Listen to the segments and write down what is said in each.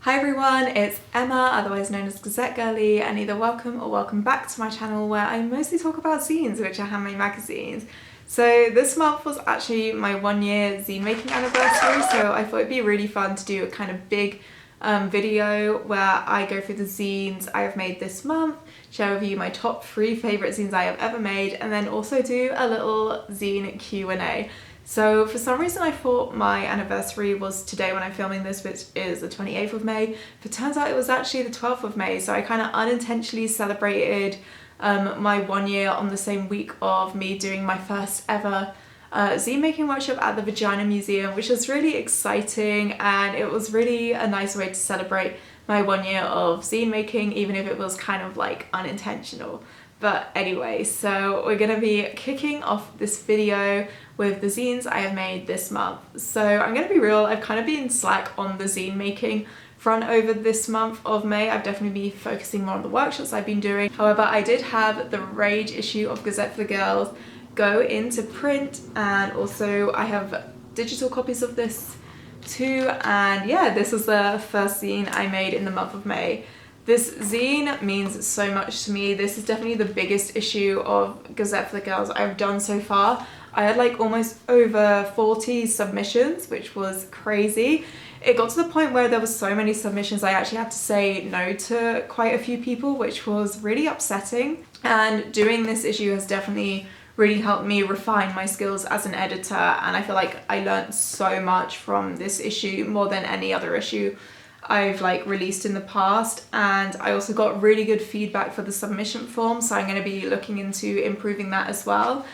Hi everyone, it's Emma, otherwise known as Gazette Girly, and either welcome or welcome back to my channel where I mostly talk about zines, which are handmade magazines. So this month was actually my 1 year zine making anniversary, so I thought it'd be really fun to do a kind of big video where I go through the zines I have made this month, share with you my top 3 favourite zines I have ever made, and then also do a little zine Q&A. So for some reason I thought my anniversary was today when I'm filming this, which is the 28th of May, but turns out it was actually the 12th of May, so I kind of unintentionally celebrated my 1 year on the same week of me doing my first ever zine making workshop at the Vagina Museum, which was really exciting, and it was really a nice way to celebrate my 1 year of zine making, even if it was kind of like unintentional. But anyway, so we're gonna be kicking off this video with the zines I have made this month. So I'm gonna be real, I've kind of been slack on the zine making front over this month of May. I've definitely been focusing more on the workshops I've been doing. However, I did have the Rage issue of Gazette for the Girls go into print, and also I have digital copies of this too. And yeah, this was the first zine I made in the month of May. This zine means so much to me. This is definitely the biggest issue of Gazette for the Girls I've done so far. I had like almost over 40 submissions, which was crazy. It got to the point where there was so many submissions I actually had to say no to quite a few people, which was really upsetting. And doing this issue has definitely really helped me refine my skills as an editor, and I feel like I learned so much from this issue, more than any other issue I've like released in the past. And I also got really good feedback for the submission form, so I'm going to be looking into improving that as well.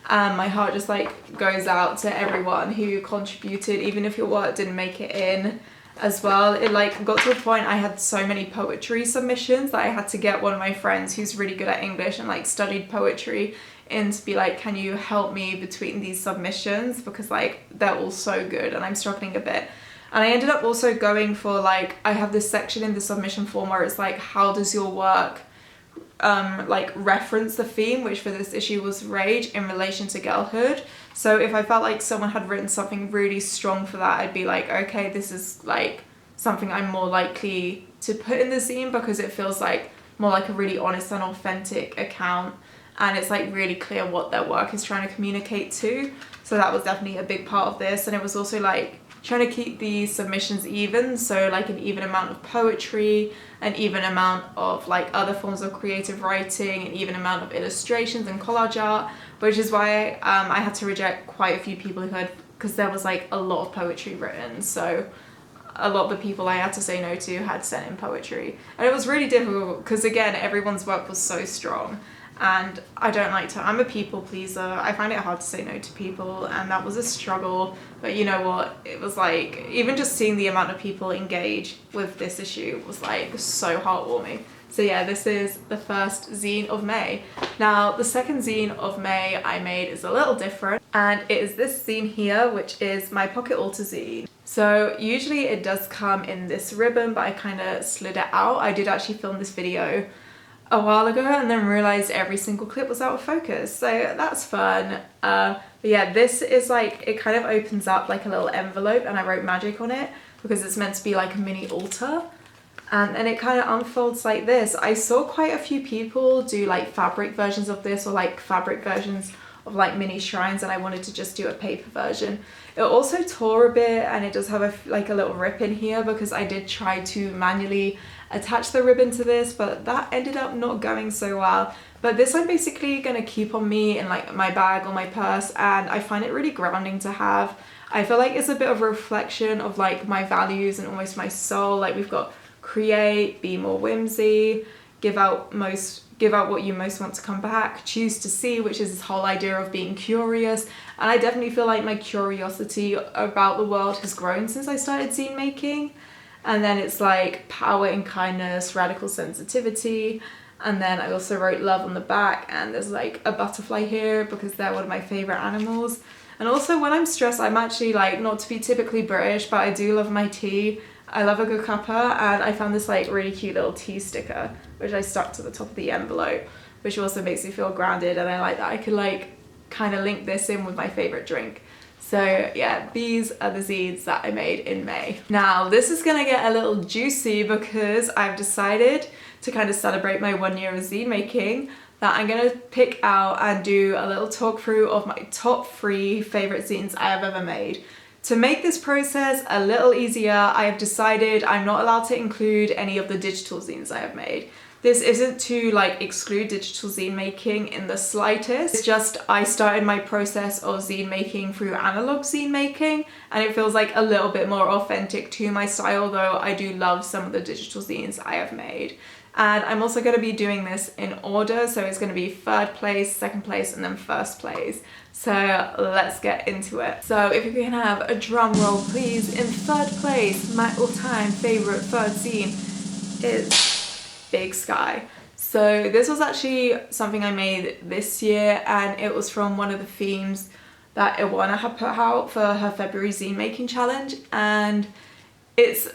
My heart just like goes out to everyone who contributed, even if your work didn't make it in as well. It like got to a point I had so many poetry submissions that I had to get one of my friends who's really good at English and like studied poetry in to be like, can you help me between these submissions, because like they're all so good and I'm struggling a bit. And I ended up also going for like, I have this section in the submission form where it's like, how does your work like reference the theme, which for this issue was rage in relation to girlhood. So if I felt like someone had written something really strong for that, I'd be like, okay, this is like something I'm more likely to put in the zine, because it feels like more like a really honest and authentic account, and it's like really clear what their work is trying to communicate to. So that was definitely a big part of this. And it was also like trying to keep the submissions even, so like an even amount of poetry, an even amount of like other forms of creative writing, an even amount of illustrations and collage art, which is why I had to reject quite a few people who had, because there was like a lot of poetry written, so a lot of the people I had to say no to had sent in poetry. And it was really difficult because again, everyone's work was so strong. And I don't like to, I'm a people pleaser. I find it hard to say no to people, and that was a struggle. But you know what? It was like, even just seeing the amount of people engage with this issue was like so heartwarming. So yeah, this is the first zine of May. Now, the second zine of May I made is a little different, and it is this zine here, which is my pocket altar zine. So usually it does come in this ribbon, but I kind of slid it out. I did actually film this video a while ago and then realized every single clip was out of focus, so that's fun. But yeah, this is like, it kind of opens up like a little envelope, and I wrote magic on it because it's meant to be like a mini altar, and then it kind of unfolds like this. I saw quite a few people do like fabric versions of this, or like fabric versions of like mini shrines, and I wanted to just do a paper version. It also tore a bit, and it does have like a little rip in here because I did try to manually attach the ribbon to this, but that ended up not going so well. But this I'm basically gonna keep on me in like my bag or my purse, and I find it really grounding to have. I feel like it's a bit of a reflection of like my values and almost my soul. Like we've got create, be more whimsy, give out what you most want to come back, choose to see, which is this whole idea of being curious. And I definitely feel like my curiosity about the world has grown since I started zine making. And then it's like power and kindness, radical sensitivity. And then I also wrote love on the back, and there's like a butterfly here because they're one of my favorite animals. And also when I'm stressed, I'm actually like, not to be typically British, but I do love my tea. I love a good cuppa, and I found this like really cute little tea sticker, which I stuck to the top of the envelope, which also makes me feel grounded. And I like that I could like kind of link this in with my favorite drink. So yeah, these are the zines that I made in May. Now this is gonna get a little juicy because I've decided to kind of celebrate my 1 year of zine making that I'm gonna pick out and do a little talk through of my top 3 favorite zines I have ever made. To make this process a little easier, I have decided I'm not allowed to include any of the digital zines I have made. This isn't to like exclude digital zine making in the slightest. It's just I started my process of zine making through analog zine making, and it feels like a little bit more authentic to my style, though I do love some of the digital zines I have made. And I'm also going to be doing this in order, so it's going to be 3rd place, 2nd place, and then 1st place. So let's get into it. So if you can have a drum roll please. In 3rd place, my all-time favorite 3rd zine is Big Sky. So this was actually something I made this year, and it was from one of the themes that Iwana had put out for her February zine making challenge, and it's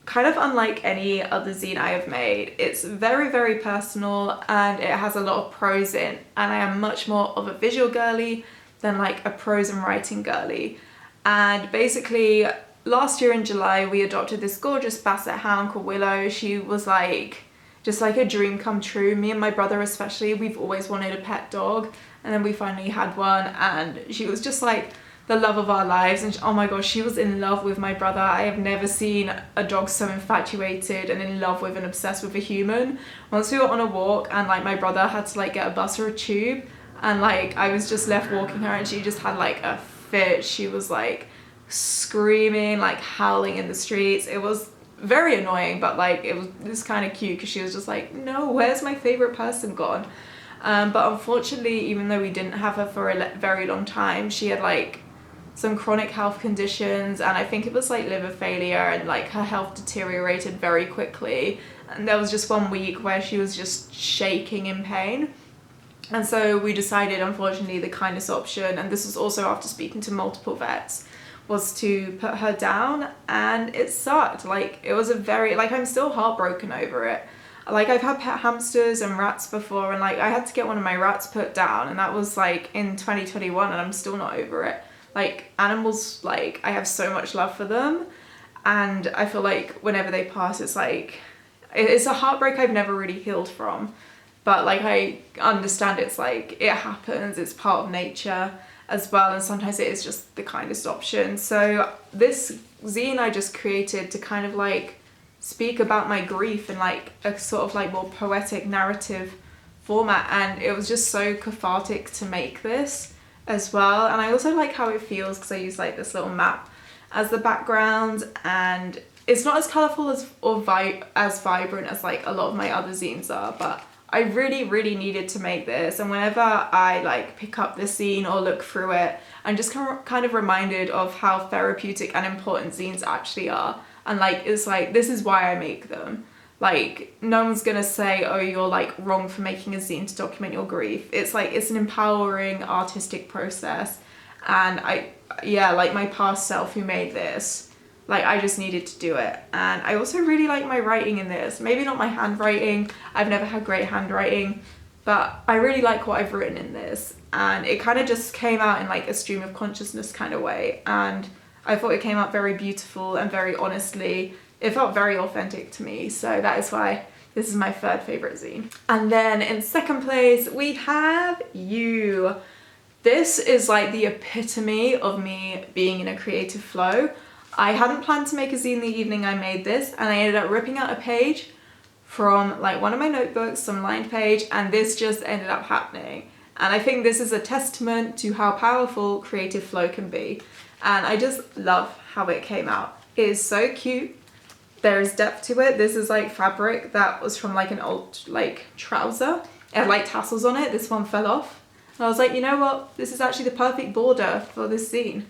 kind of unlike any other zine I have made. It's very, very personal, and it has a lot of prose in, and I am much more of a visual girly than like a prose and writing girly. And basically last year in July we adopted this gorgeous basset hound called Willow. She was like just like a dream come true. Me and my brother especially, we've always wanted a pet dog, and then we finally had one, and she was just like the love of our lives. And oh my gosh, she was in love with my brother. I have never seen a dog so infatuated and in love with and obsessed with a human. Once we were on a walk and like my brother had to like get a bus or a tube, and like I was just left walking her, and she just had like a fit. She was like screaming, like howling in the streets. It was very annoying, but like it was kind of cute because she was just like, no, where's my favorite person gone? But unfortunately, even though we didn't have her for a very long time, she had like some chronic health conditions, and I think it was like liver failure, and like her health deteriorated very quickly, and there was just 1 week where she was just shaking in pain. And so we decided, unfortunately, the kindest option, and this was also after speaking to multiple vets, was to put her down, and it sucked. Like it was a very, like I'm still heartbroken over it. Like I've had pet hamsters and rats before, and like I had to get one of my rats put down, and that was like in 2021, and I'm still not over it. Like animals, like I have so much love for them, and I feel like whenever they pass, it's like, it's a heartbreak I've never really healed from. But like I understand it's like, it happens, it's part of nature as well, and sometimes it is just the kindest option. So this zine I just created to kind of like speak about my grief in like a sort of like more poetic narrative format, and it was just so cathartic to make this as well. And I also like how it feels because I use like this little map as the background, and it's not as colourful as vibrant as like a lot of my other zines are, but I really, really needed to make this. And whenever I like pick up this zine or look through it, I'm just kind of reminded of how therapeutic and important zines actually are. And like, it's like, this is why I make them. Like, no one's gonna say, oh, you're like wrong for making a zine to document your grief. It's like, it's an empowering artistic process. And yeah, like my past self who made this, like I just needed to do it. And I also really like my writing in this. Maybe not my handwriting, I've never had great handwriting, but I really like what I've written in this. And it kind of just came out in like a stream of consciousness kind of way, and I thought it came out very beautiful and very honestly. It felt very authentic to me, so that is why this is my 3rd favourite zine. And then in 2nd place we have You. This is like the epitome of me being in a creative flow. I hadn't planned to make a zine the evening I made this, and I ended up ripping out a page from like one of my notebooks, some lined page, and this just ended up happening. And I think this is a testament to how powerful creative flow can be. And I just love how it came out. It is so cute. There is depth to it. This is like fabric that was from like an old like trouser. It had like tassels on it. This one fell off. And I was like, you know what? This is actually the perfect border for this zine.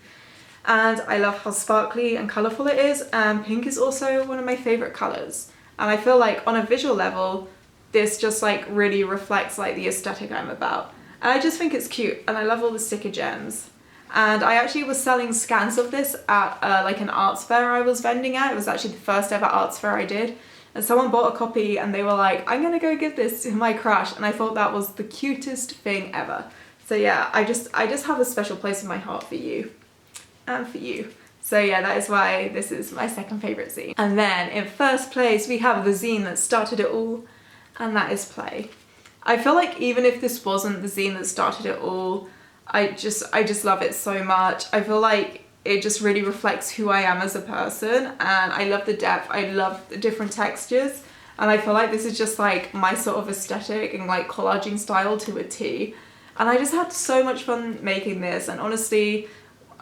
And I love how sparkly and colourful it is, and pink is also one of my favourite colours. And I feel like on a visual level, this just like really reflects like the aesthetic I'm about. And I just think it's cute, and I love all the sticker gems. And I actually was selling scans of this at like an arts fair I was vending at. It was actually the first ever arts fair I did. And someone bought a copy and they were like, I'm gonna go give this to my crush. And I thought that was the cutest thing ever. So yeah, I just have a special place in my heart for You. and for you. So yeah, that is why this is my second favourite zine. And then in first place we have the zine that started it all, and that is Play. I feel like even if this wasn't the zine that started it all, I just love it so much. I feel like it just really reflects who I am as a person, and I love the depth, I love the different textures, and I feel like this is just like my sort of aesthetic and like collaging style to a T. And I just had so much fun making this, and honestly,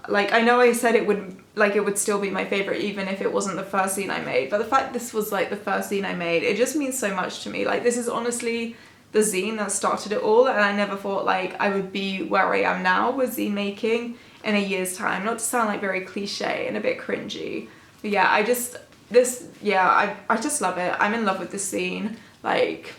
like, I know I said it would still be my favourite even if it wasn't the first zine I made, but the fact this was like the first zine I made, it just means so much to me. Like, this is honestly the zine that started it all, and I never thought like I would be where I am now with zine making in a year's time. Not to sound like very cliche and a bit cringy, but yeah, I just love it. I'm in love with this zine. Like,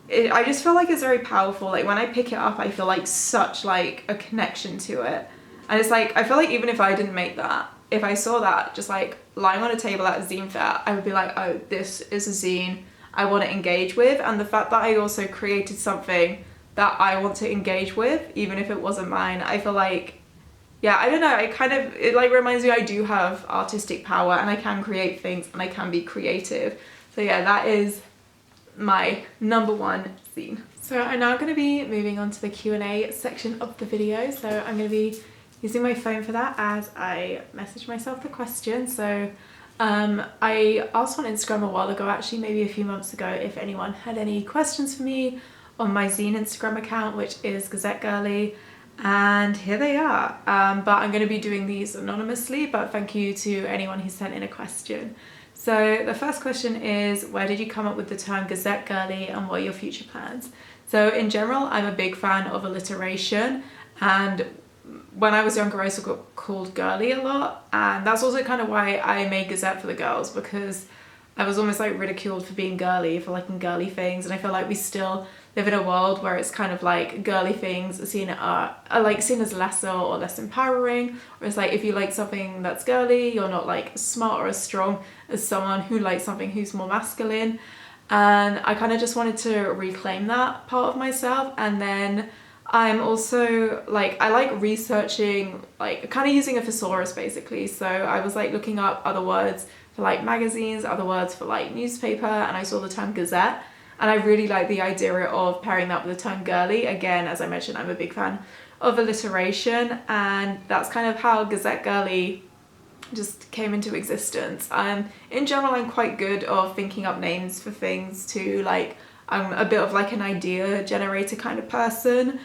I just feel like it's very powerful. Like, when I pick it up, I feel like such like a connection to it. And it's like, I feel like even if I didn't make that, if I saw that just like lying on a table at a zine fair, I would be like, oh, this is a zine I want to engage with. And the fact that I also created something that I want to engage with, even if it wasn't mine, I feel like, yeah, I don't know, it like reminds me I do have artistic power, and I can create things, and I can be creative. So yeah, that is my number one zine. So I'm now going to be moving on to the Q&A section of the video. So I'm going to be using my phone for that as I message myself the question. So I asked on Instagram a while ago, actually maybe a few months ago, if anyone had any questions for me on my zine Instagram account, which is Gazette Girly, and here they are. But I'm going to be doing these anonymously, but thank you to anyone who sent in a question. So the first question is, where did you come up with the term Gazette Girly, and what are your future plans? So in general, I'm a big fan of alliteration, and when I was younger I also got called girly a lot, and that's also kind of why I made Gazette for the girls, because I was almost like ridiculed for being girly, for liking girly things, and I feel like we still live in a world where it's kind of like girly things are seen as lesser or less empowering, or it's like if you like something that's girly, you're not like as smart or as strong as someone who likes something who's more masculine. And I kind of just wanted to reclaim that part of myself. And then I'm also like, I like researching, like kind of using a thesaurus basically. So I was like looking up other words for like magazines, other words for like newspaper, and I saw the term Gazette. And I really like the idea of pairing that with the term girly. Again, as I mentioned, I'm a big fan of alliteration, and that's kind of how Gazette Girly just came into existence. In general, I'm quite good of thinking up names for things too. Like, I'm a bit of like an idea generator kind of person,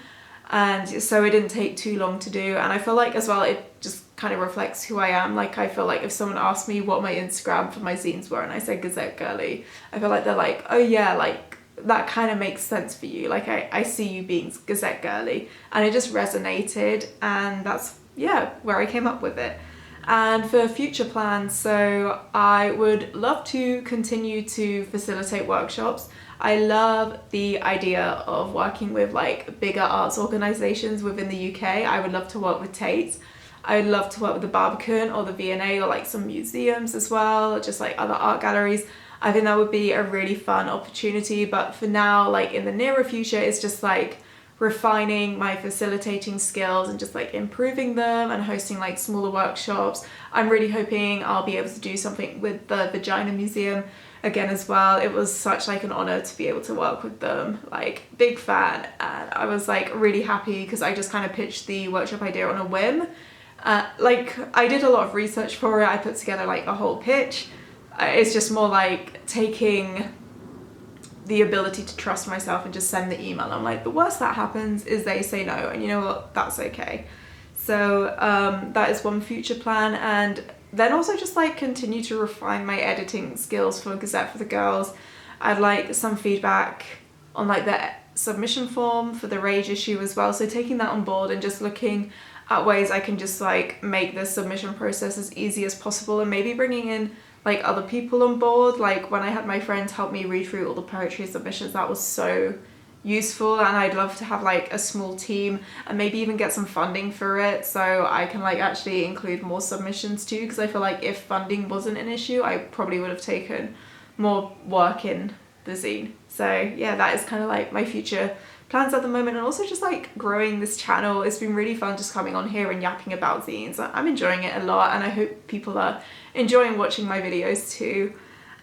and so it didn't take too long to do. And I feel like as well, it just kind of reflects who I am. Like, I feel like if someone asked me what my Instagram for my zines were and I said Gazette Girly, I feel like they're like, oh yeah, like that kind of makes sense for you. Like, I see you being Gazette Girly, and it just resonated, and that's, yeah, where I came up with it. And for future plans, so I would love to continue to facilitate workshops. I love the idea of working with like bigger arts organisations within the UK. I would love to work with Tate. I would love to work with the Barbican or the V&A, or like some museums as well, just like other art galleries. I think that would be a really fun opportunity, but for now, like in the nearer future, it's just like refining my facilitating skills and just like improving them and hosting like smaller workshops. I'm really hoping I'll be able to do something with the Vagina Museum again as well. It was such like an honor to be able to work with them, like big fan, and I was like really happy because I just kind of pitched the workshop idea on a whim. Like, I did a lot of research for it, I put together like a whole pitch. It's just more like taking the ability to trust myself and just send the email. I'm like, the worst that happens is they say no, and you know what, that's okay. So that is one future plan, and then also just like continue to refine my editing skills for Gazette for the Girls. I'd like some feedback on like the submission form for the Rage issue as well, so taking that on board and just looking at ways I can just like make the submission process as easy as possible, and maybe bringing in like other people on board. Like when I had my friends help me read through all the poetry submissions, that was so useful, and I'd love to have like a small team and maybe even get some funding for it so I can like actually include more submissions too, because I feel like if funding wasn't an issue, I probably would have taken more work in the zine. So yeah, that is kind of like my future plans at the moment, and also just like growing this channel. It's been really fun just coming on here and yapping about zines. I'm enjoying it a lot, and I hope people are enjoying watching my videos too.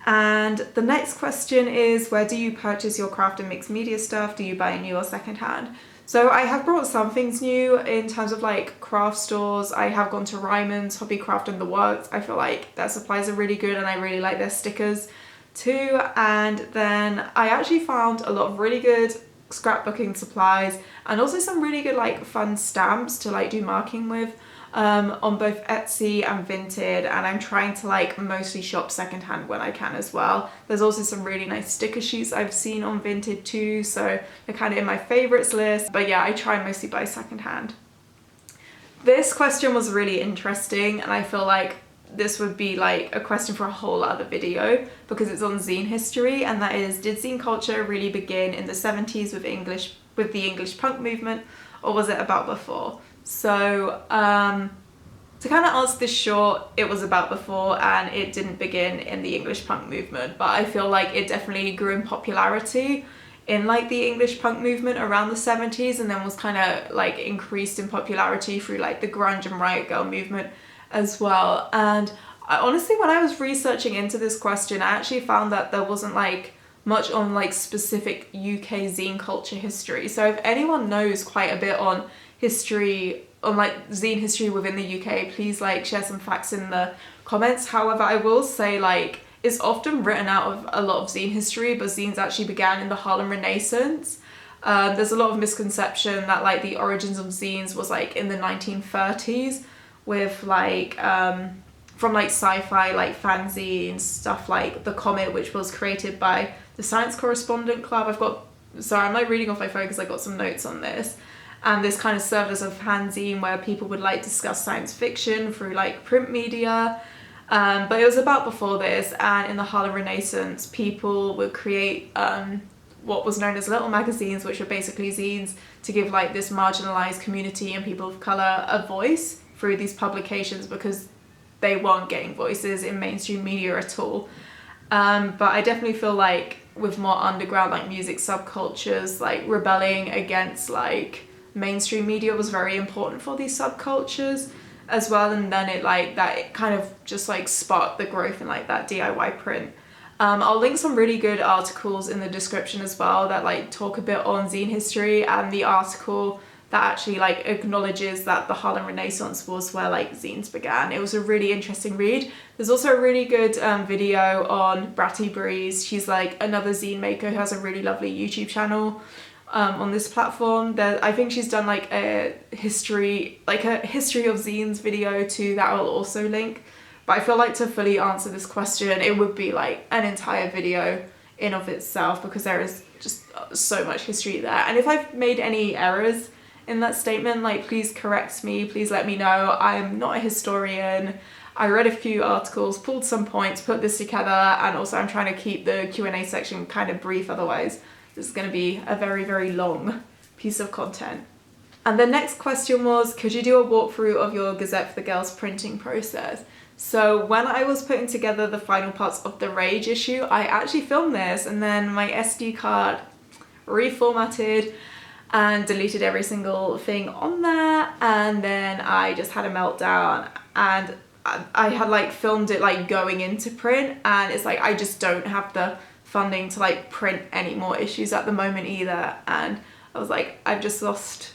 And the next question is, where do you purchase your craft and mixed media stuff? Do you buy new or secondhand? So I have brought some things new in terms of like craft stores. I have gone to Ryman's, Hobbycraft and The Works. I feel like their supplies are really good, and I really like their stickers too. And then I actually found a lot of really good scrapbooking supplies, and also some really good like fun stamps to like do marking with on both Etsy and Vinted, and I'm trying to like mostly shop secondhand when I can as well. There's also some really nice sticker sheets I've seen on Vinted too, so they're kind of in my favorites list. But yeah, I try mostly buy secondhand. This question was really interesting, and I feel like this would be like a question for a whole other video because it's on zine history, and that is, did zine culture really begin in the 70s with the English punk movement, or was it about before? So to kind of answer this short, it was about before, and it didn't begin in the English punk movement, but I feel like it definitely grew in popularity in like the English punk movement around the 70s, and then was kind of like increased in popularity through like the grunge and riot girl movement as well. And honestly, when I was researching into this question, I actually found that there wasn't like much on like specific UK zine culture history. So if anyone knows quite a bit on history, on like zine history within the UK, please like share some facts in the comments. However, I will say like it's often written out of a lot of zine history, but zines actually began in the Harlem Renaissance. There's a lot of misconception that like the origins of zines was like in the 1930s with like from like sci-fi like fanzines, stuff like The Comet, which was created by the Science Correspondent Club. Sorry, I'm like reading off my phone because I got some notes on this. And this kind of served as a fanzine where people would like discuss science fiction through like print media. But it was about before this, and in the Harlem Renaissance, people would create what was known as little magazines, which were basically zines to give like this marginalized community and people of color a voice through these publications, because they weren't getting voices in mainstream media at all. But I definitely feel like with more underground like music subcultures, like rebelling against like mainstream media was very important for these subcultures as well. And then it kind of just like sparked the growth in like that DIY print. I'll link some really good articles in the description as well that like talk a bit on zine history, and the article that actually like acknowledges that the Harlem Renaissance was where like zines began. It was a really interesting read. There's also a really good video on Bratty Breeze. She's like another zine maker who has a really lovely YouTube channel on this platform. I think she's done like a history of zines video too that I'll also link. But I feel like to fully answer this question, it would be like an entire video in of itself, because there is just so much history there. And if I've made any errors in that statement, like please correct me, please let me know. I'm not a historian. I read a few articles, pulled some points, put this together, and also I'm trying to keep the Q&A section kind of brief, otherwise this is going to be a very, very long piece of content. And the next question was, could you do a walkthrough of your Gazette for the Girls printing process? So when I was putting together the final parts of the Rage issue, I actually filmed this, and then my SD card reformatted and deleted every single thing on there, and then I just had a meltdown, and I had like filmed it like going into print, and it's like I just don't have the funding to like print any more issues at the moment either, and I was like, I've just lost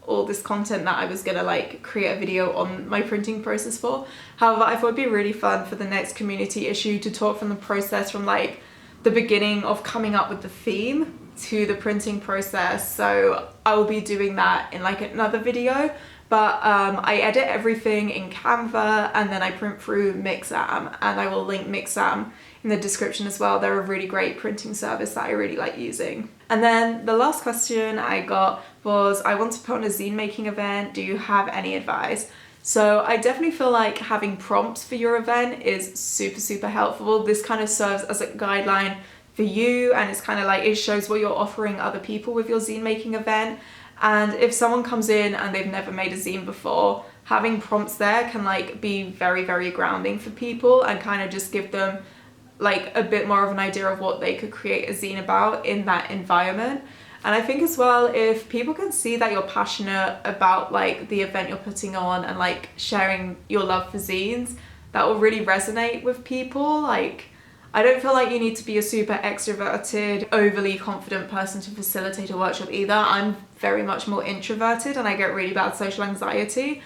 all this content that I was gonna like create a video on my printing process for. However, I thought it'd be really fun for the next community issue to talk from the process from like the beginning of coming up with the theme to the printing process. So I will be doing that in like another video, but I edit everything in Canva, and then I print through Mixam, and I will link Mixam in the description as well. They're a really great printing service that I really like using. And then the last question I got was, I want to put on a zine making event, do you have any advice? So I definitely feel like having prompts for your event is super, super helpful. This kind of serves as a guideline for you, and it's kind of like, it shows what you're offering other people with your zine making event. And if someone comes in and they've never made a zine before, having prompts there can like be very, very grounding for people, and kind of just give them like a bit more of an idea of what they could create a zine about in that environment. And I think as well, if people can see that you're passionate about like the event you're putting on and like sharing your love for zines, that will really resonate with people. Like, I don't feel like you need to be a super extroverted, overly confident person to facilitate a workshop either. I'm very much more introverted and I get really bad social anxiety.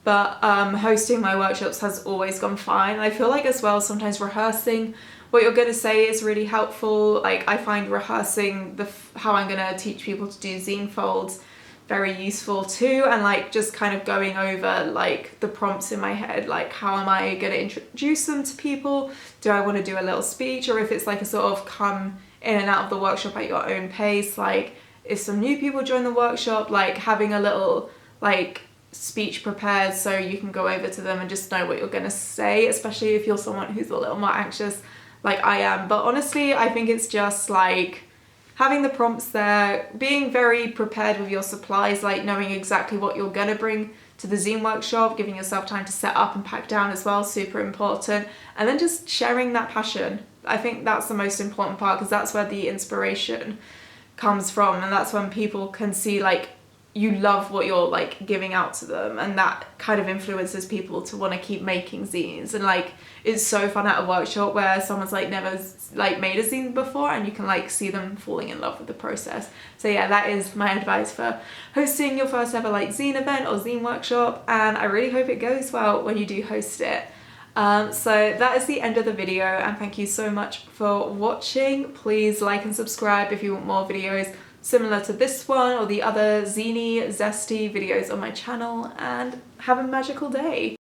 But hosting my workshops has always gone fine. I feel like as well, sometimes rehearsing what you're going to say is really helpful. Like, I find rehearsing how I'm going to teach people to do zine folds very useful too, and like just kind of going over like the prompts in my head, like how am I going to introduce them to people? Do I want to do a little speech, or if it's like a sort of come in and out of the workshop at your own pace, like if some new people join the workshop, like having a little like speech prepared so you can go over to them and just know what you're going to say, especially if you're someone who's a little more anxious like I am. But honestly, I think it's just like having the prompts there, being very prepared with your supplies, like knowing exactly what you're gonna bring to the zine workshop, giving yourself time to set up and pack down as well, super important. And then just sharing that passion. I think that's the most important part, because that's where the inspiration comes from, and that's when people can see like you love what you're like giving out to them, and that kind of influences people to want to keep making zines. And like, it's so fun at a workshop where someone's like never like made a zine before and you can like see them falling in love with the process. So yeah, that is my advice for hosting your first ever like zine event or zine workshop, and I really hope it goes well when you do host it. So that is the end of the video, and thank you so much for watching. Please like and subscribe if you want more videos similar to this one or the other ziny, zesty videos on my channel, and have a magical day.